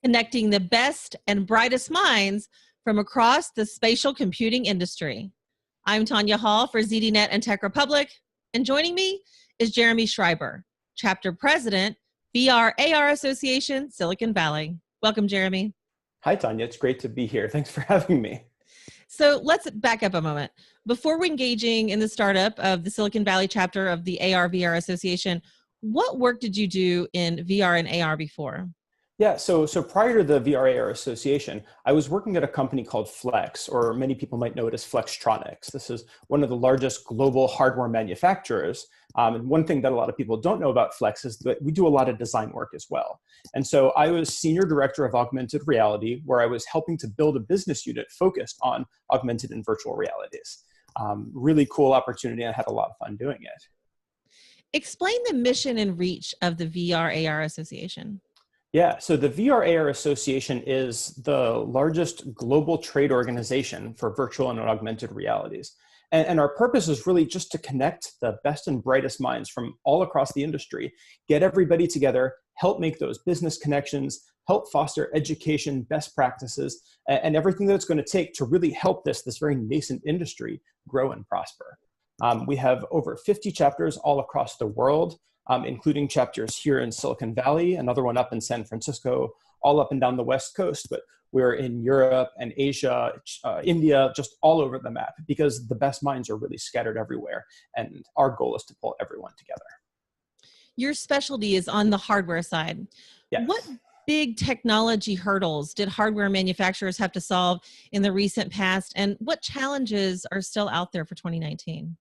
connecting the best and brightest minds from across the spatial computing industry. I'm Tonya Hall for ZDNet and Tech Republic, and joining me is Jeremy Schreiber, Chapter President, VRAR Association, Silicon Valley. Welcome, Jeremy. Hi, Tonya. It's great to be here. Thanks for having me. So let's back up a moment. Before we're engaging in the startup of the Silicon Valley chapter of the AR/VR Association, what work did you do in VR and AR before? Yeah, so prior to the VRAR Association, I was working at a company called Flex, or many people might know it as Flextronics. This is one of the largest global hardware manufacturers. And one thing that a lot of people don't know about Flex is that we do a lot of design work as well. And so I was Senior Director of Augmented Reality, where I was helping to build a business unit focused on augmented and virtual realities. Really cool opportunity, and I had a lot of fun doing it. Explain the mission and reach of the VRAR Association. Yeah, so the VRAR Association is the largest global trade organization for virtual and augmented realities. And our purpose is really just to connect the best and brightest minds from all across the industry, get everybody together, help make those business connections, help foster education, best practices, and everything that it's going to take to really help this very nascent industry grow and prosper. We have over 50 chapters all across the world, including chapters here in Silicon Valley, another one up in San Francisco, all up and down the West Coast, but we're in Europe and Asia, India, just all over the map, because the best minds are really scattered everywhere, and our goal is to pull everyone together. Your specialty is on the hardware side. Yes. What big technology hurdles did hardware manufacturers have to solve in the recent past, and what challenges are still out there for 2019?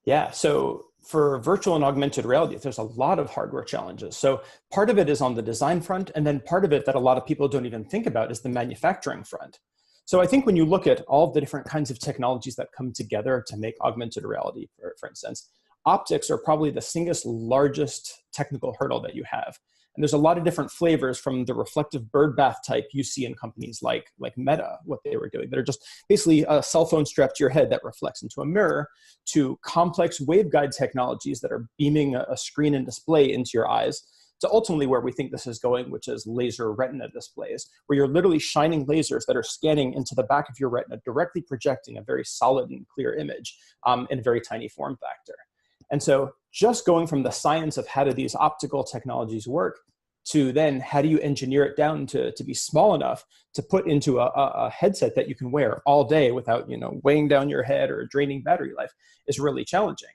Yeah, so for virtual and augmented reality, there's a lot of hardware challenges. So part of it is on the design front, and then part of it that a lot of people don't even think about is the manufacturing front. So I think when you look at all the different kinds of technologies that come together to make augmented reality, for instance, optics are probably the single largest technical hurdle that you have. And there's a lot of different flavors, from the reflective bird bath type you see in companies like Meta, what they were doing. They're just basically a cell phone strapped to your head that reflects into a mirror, to complex waveguide technologies that are beaming a screen and display into your eyes, to ultimately where we think this is going, which is laser retina displays, where you're literally shining lasers that are scanning into the back of your retina, directly projecting a very solid and clear image in a very tiny form factor. And so just going from the science of how do these optical technologies work to then how do you engineer it down to be small enough to put into a headset that you can wear all day without weighing down your head or draining battery life is really challenging.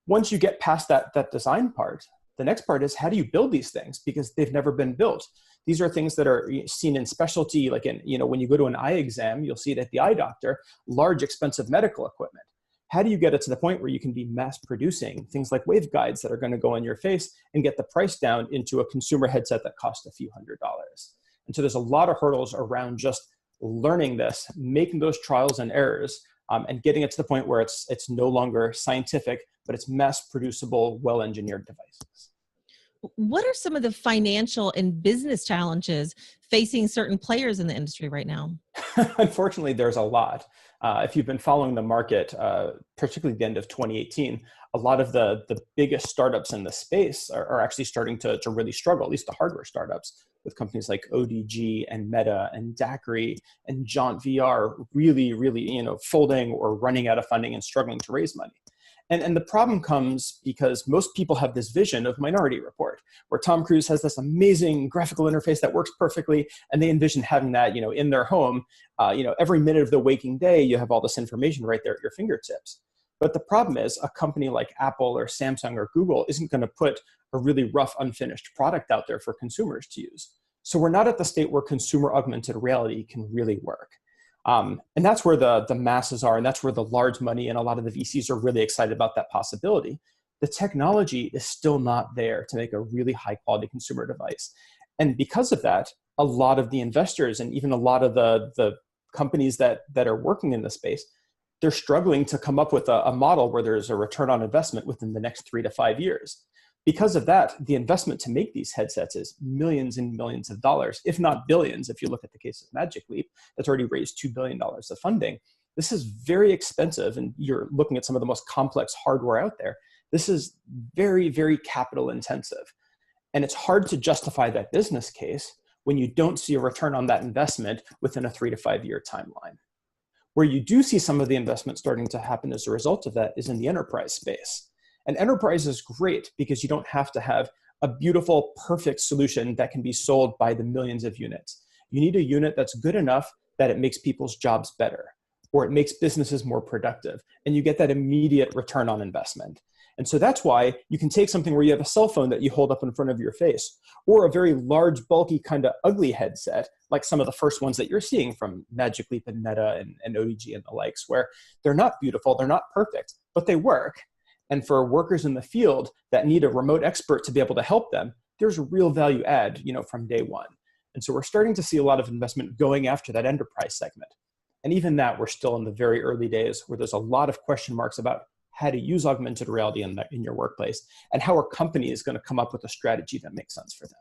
Once you get past that design part, the next part is how do you build these things, because they've never been built. These are things that are seen in specialty, like when you go to an eye exam, you'll see it at the eye doctor, large expensive medical equipment. How do you get it to the point where you can be mass producing things like waveguides that are going to go on your face and get the price down into a consumer headset that costs a few $100s? And so there's a lot of hurdles around just learning this, making those trials and errors, and getting it to the point where it's no longer scientific, but it's mass producible, well-engineered devices. What are some of the financial and business challenges facing certain players in the industry right now? Unfortunately, there's a lot. If you've been following the market, particularly the end of 2018, a lot of the biggest startups in the space are actually starting to really struggle, at least the hardware startups, with companies like ODG and Meta and Daiquiri and Jaunt VR really folding or running out of funding and struggling to raise money. And the problem comes because most people have this vision of Minority Report, where Tom Cruise has this amazing graphical interface that works perfectly, and they envision having that, in their home. Every minute of the waking day, you have all this information right there at your fingertips. But the problem is, a company like Apple or Samsung or Google isn't going to put a really rough, unfinished product out there for consumers to use. So we're not at the state where consumer augmented reality can really work. And that's where the masses are, and that's where the large money and a lot of the VCs are really excited about that possibility. The technology is still not there to make a really high quality consumer device. And because of that, a lot of the investors and even a lot of the companies that are working in the space, they're struggling to come up with a model where there's a return on investment within the next 3 to 5 years. Because of that, the investment to make these headsets is millions and millions of dollars, if not billions. If you look at the case of Magic Leap, that's already raised $2 billion of funding. This is very expensive, and you're looking at some of the most complex hardware out there. This is very, very capital intensive. And it's hard to justify that business case when you don't see a return on that investment within a 3 to 5 year timeline. Where you do see some of the investment starting to happen as a result of that is in the enterprise space. And enterprise is great because you don't have to have a beautiful, perfect solution that can be sold by the millions of units. You need a unit that's good enough that it makes people's jobs better, or it makes businesses more productive, and you get that immediate return on investment. And so that's why you can take something where you have a cell phone that you hold up in front of your face, or a very large, bulky, kind of ugly headset, like some of the first ones that you're seeing from Magic Leap and Meta and ODG and the likes, where they're not beautiful, they're not perfect, but they work. And for workers in the field that need a remote expert to be able to help them, there's a real value add, from day one. And so we're starting to see a lot of investment going after that enterprise segment. And even that, we're still in the very early days where there's a lot of question marks about how to use augmented reality in your workplace and how a company is going to come up with a strategy that makes sense for them.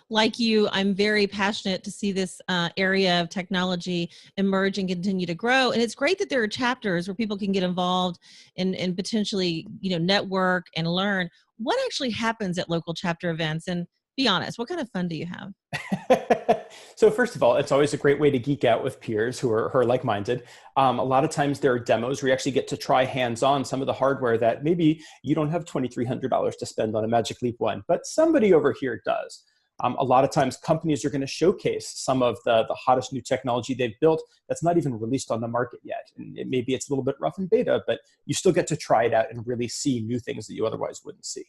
Like you, I'm very passionate to see this area of technology emerge and continue to grow. And it's great that there are chapters where people can get involved and potentially, network and learn. What actually happens at local chapter events? And be honest, what kind of fun do you have? So first of all, it's always a great way to geek out with peers who are like-minded. A lot of times there are demos where you actually get to try hands-on some of the hardware that maybe you don't have $2,300 to spend on a Magic Leap one, but somebody over here does. A lot of times companies are going to showcase some of the hottest new technology they've built that's not even released on the market yet. And maybe it's a little bit rough in beta, but you still get to try it out and really see new things that you otherwise wouldn't see.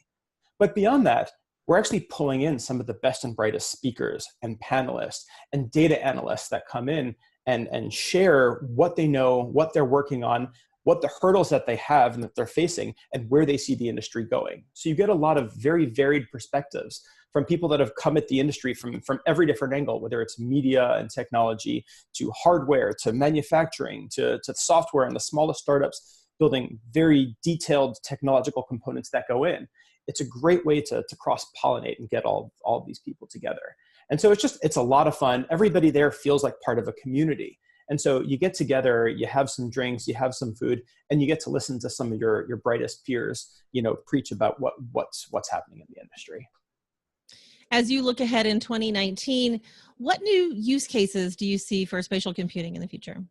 But beyond that, we're actually pulling in some of the best and brightest speakers and panelists and data analysts that come in and share what they know, what they're working on, what the hurdles that they have and that they're facing, and where they see the industry going. So you get a lot of very varied perspectives from people that have come at the industry from every different angle, whether it's media and technology, to hardware, to manufacturing, to software, and the smallest startups building very detailed technological components that go in. It's a great way to cross-pollinate and get all of these people together. And so it's a lot of fun. Everybody there feels like part of a community. And so you get together, you have some drinks, you have some food, and you get to listen to some of your brightest peers, preach about what's happening in the industry. As you look ahead in 2019, what new use cases do you see for spatial computing in the future?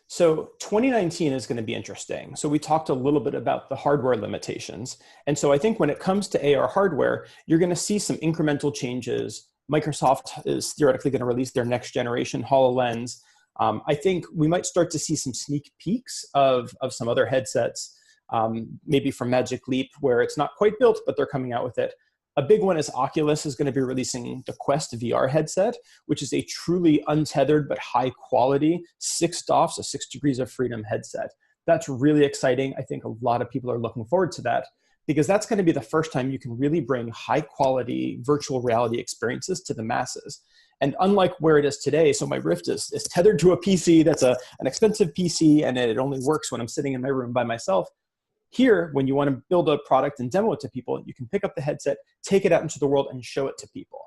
So 2019 is going to be interesting. So we talked a little bit about the hardware limitations. And so I think when it comes to AR hardware, you're going to see some incremental changes. Microsoft is theoretically going to release their next generation HoloLens. I think we might start to see some sneak peeks of some other headsets, maybe from Magic Leap, where it's not quite built, but they're coming out with it. A big one is Oculus is going to be releasing the Quest VR headset, which is a truly untethered but high quality 6 DoFs, a 6 degrees of freedom headset. That's really exciting. I think a lot of people are looking forward to that because that's going to be the first time you can really bring high quality virtual reality experiences to the masses. And unlike where it is today, so my Rift is tethered to a PC that's an expensive PC and it only works when I'm sitting in my room by myself. Here, when you want to build a product and demo it to people, you can pick up the headset, take it out into the world, and show it to people.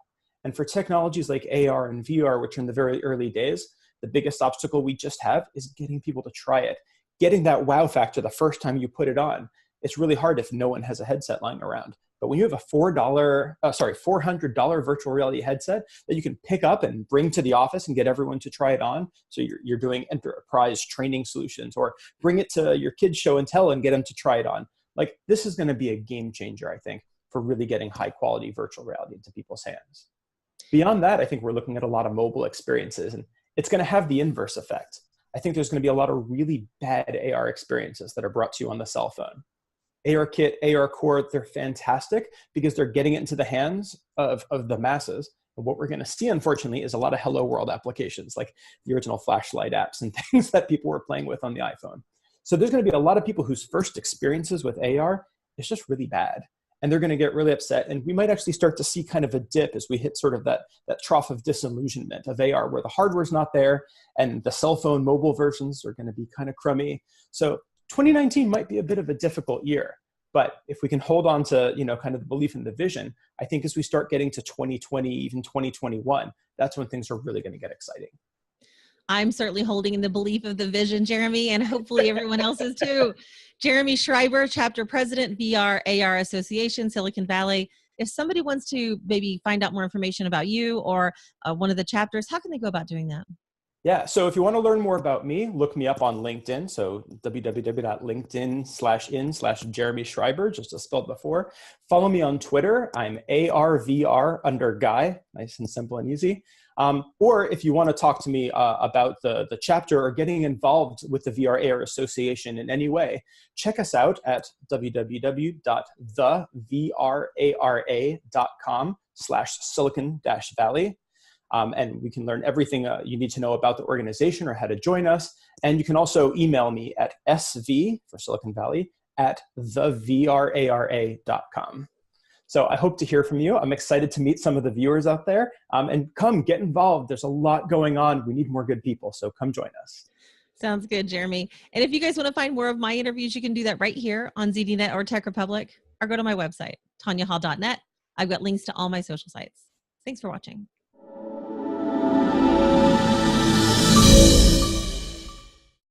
And for technologies like AR and VR, which are in the very early days, the biggest obstacle we just have is getting people to try it. Getting that wow factor the first time you put it on. It's really hard if no one has a headset lying around. But when you have a $400 virtual reality headset that you can pick up and bring to the office and get everyone to try it on, so you're doing enterprise training solutions, or bring it to your kids' show and tell and get them to try it on. Like, this is going to be a game changer, I think, for really getting high quality virtual reality into people's hands. Beyond that, I think we're looking at a lot of mobile experiences, and it's going to have the inverse effect. I think there's going to be a lot of really bad AR experiences that are brought to you on the cell phone. ARKit, ARCore, they're fantastic because they're getting it into the hands of the masses. And what we're going to see, unfortunately, is a lot of hello world applications, like the original flashlight apps and things that people were playing with on the iPhone. So there's going to be a lot of people whose first experiences with AR is just really bad. And they're going to get really upset. And we might actually start to see kind of a dip as we hit sort of that trough of disillusionment of AR, where the hardware's not there and the cell phone mobile versions are going to be kind of crummy. So 2019 might be a bit of a difficult year, but if we can hold on to, kind of the belief in the vision, I think as we start getting to 2020, even 2021, that's when things are really going to get exciting. I'm certainly holding in the belief of the vision, Jeremy, and hopefully everyone else is too. Jeremy Schreiber, Chapter President, VR AR Association, Silicon Valley. if somebody wants to maybe find out more information about you or one of the chapters, how can they go about doing that? Yeah, so if you want to learn more about me, look me up on LinkedIn. So www.linkedin/in/Jeremy Schreiber, just as spelled before. Follow me on Twitter. I'm ARVR_Guy, nice and simple and easy. Or if you want to talk to me about the chapter or getting involved with the VRAR Association in any way, check us out at www.thevrara.com/Silicon-Valley. And we can learn everything you need to know about the organization or how to join us. And you can also email me at SV, for Silicon Valley, at thevrara.com. So I hope to hear from you. I'm excited to meet some of the viewers out there. And come, get involved. There's a lot going on. We need more good people, so come join us. Sounds good, Jeremy. And if you guys want to find more of my interviews, you can do that right here on ZDNet or Tech Republic, or go to my website, tonyahall.net. I've got links to all my social sites. Thanks for watching.